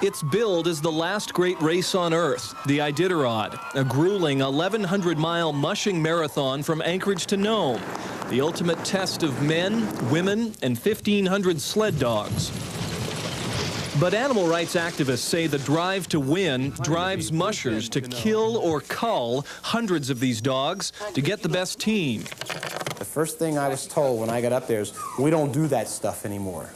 It's billed as the last great race on Earth, the Iditarod, a grueling 1,100-mile mushing marathon from Anchorage to Nome, the ultimate test of men, women, and 1,500 sled dogs. But animal rights activists say the drive to win drives mushers to kill or cull hundreds of these dogs to get the best team. The first thing I was told when I got up there is, we don't do that stuff anymore.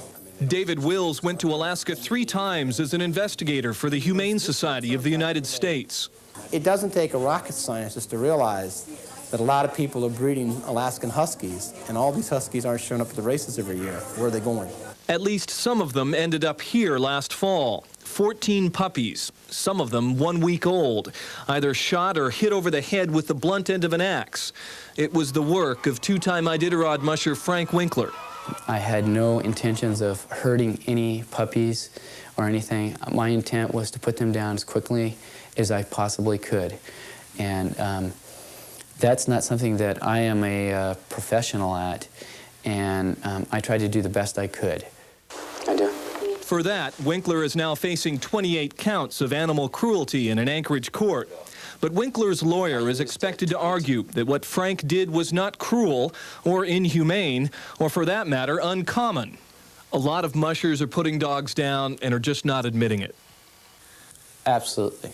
David Wills went to Alaska 3 times as an investigator for the Humane Society of the United States. It doesn't take a rocket scientist to realize that a lot of people are breeding Alaskan Huskies, and all these Huskies aren't showing up at the races every year. Where are they going? At least some of them ended up here last fall. 14 puppies, some of them 1 week old, either shot or hit over the head with the blunt end of an axe. It was the work of 2-time Iditarod musher Frank Winkler. I had no intentions of hurting any puppies or anything. My intent was to put them down as quickly as I possibly could. And that's not something that I am a professional at, and I tried to do the best I could. I do. For that, Winkler is now facing 28 counts of animal cruelty in an Anchorage court. But Winkler's lawyer is expected to argue that what Frank did was not cruel or inhumane, or for that matter, uncommon. A lot of mushers are putting dogs down and are just not admitting it. Absolutely.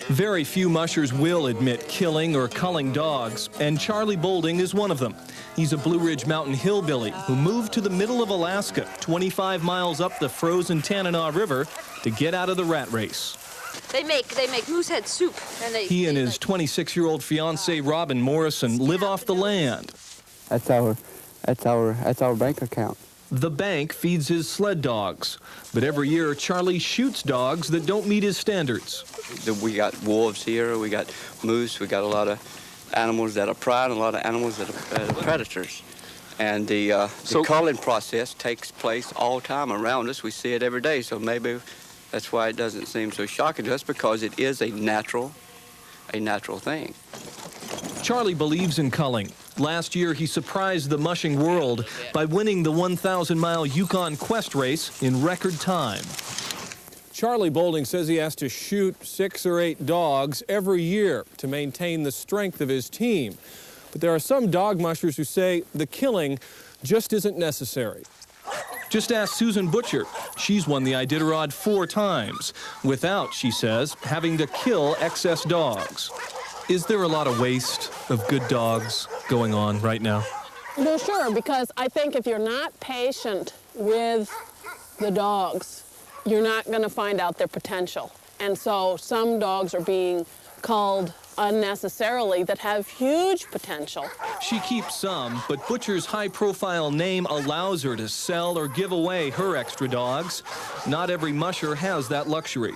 Very few mushers will admit killing or culling dogs, and Charlie Bolding is one of them. He's a Blue Ridge Mountain hillbilly who moved to the middle of Alaska, 25 miles up the frozen Tanana River, to get out of the rat race. They make moosehead soup. And he and his 26-year-old fiancée, Robin Morrison, live off the land. That's our bank account. The bank feeds his sled dogs, but every year Charlie shoots dogs that don't meet his standards. We got wolves here, we got moose, we got a lot of animals that are pride and a lot of animals that are predators. And the culling process takes place all the time around us. We see it every day, so maybe that's why it doesn't seem so shocking to us, because it is a natural thing. Charlie believes in culling. Last year, he surprised the mushing world by winning the 1,000-mile Yukon Quest race in record time. Charlie Bolding says he has to shoot 6 or 8 dogs every year to maintain the strength of his team. But there are some dog mushers who say the killing just isn't necessary. Just ask Susan Butcher. She's won the Iditarod 4 times, without, she says, having to kill excess dogs. Is there a lot of waste of good dogs going on right now? Well, sure, because I think if you're not patient with the dogs, you're not going to find out their potential. And so some dogs are being culled unnecessarily that have huge potential. She keeps some, but Butcher's high-profile name allows her to sell or give away her extra dogs. Not every musher has that luxury.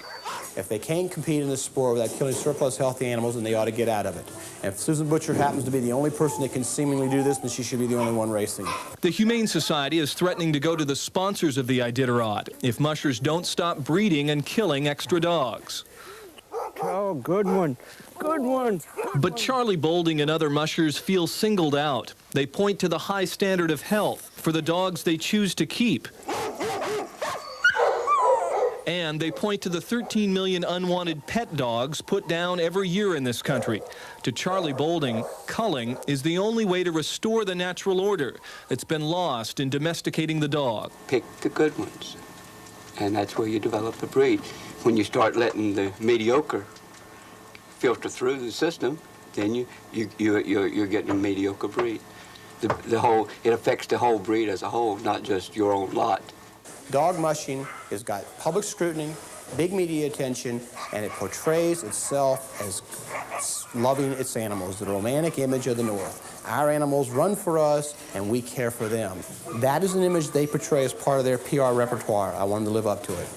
If they can't compete in this sport without killing surplus healthy animals, then they ought to get out of it. And if Susan Butcher happens to be the only person that can seemingly do this, then she should be the only one racing. The Humane Society is threatening to go to the sponsors of the Iditarod if mushers don't stop breeding and killing extra dogs. Oh, good one. Good one. But Charlie Bolding and other mushers feel singled out. They point to the high standard of health for the dogs they choose to keep. And they point to the 13 million unwanted pet dogs put down every year in this country. To Charlie Bolding, culling is the only way to restore the natural order that's been lost in domesticating the dog. Pick the good ones, and that's where you develop the breed. When you start letting the mediocre filter through the system, then you're getting a mediocre breed. It affects the whole breed as a whole, not just your own lot. Dog mushing has got public scrutiny, big media attention, and it portrays itself as loving its animals, the romantic image of the North. Our animals run for us, and we care for them. That is an image they portray as part of their PR repertoire. I want them to live up to it.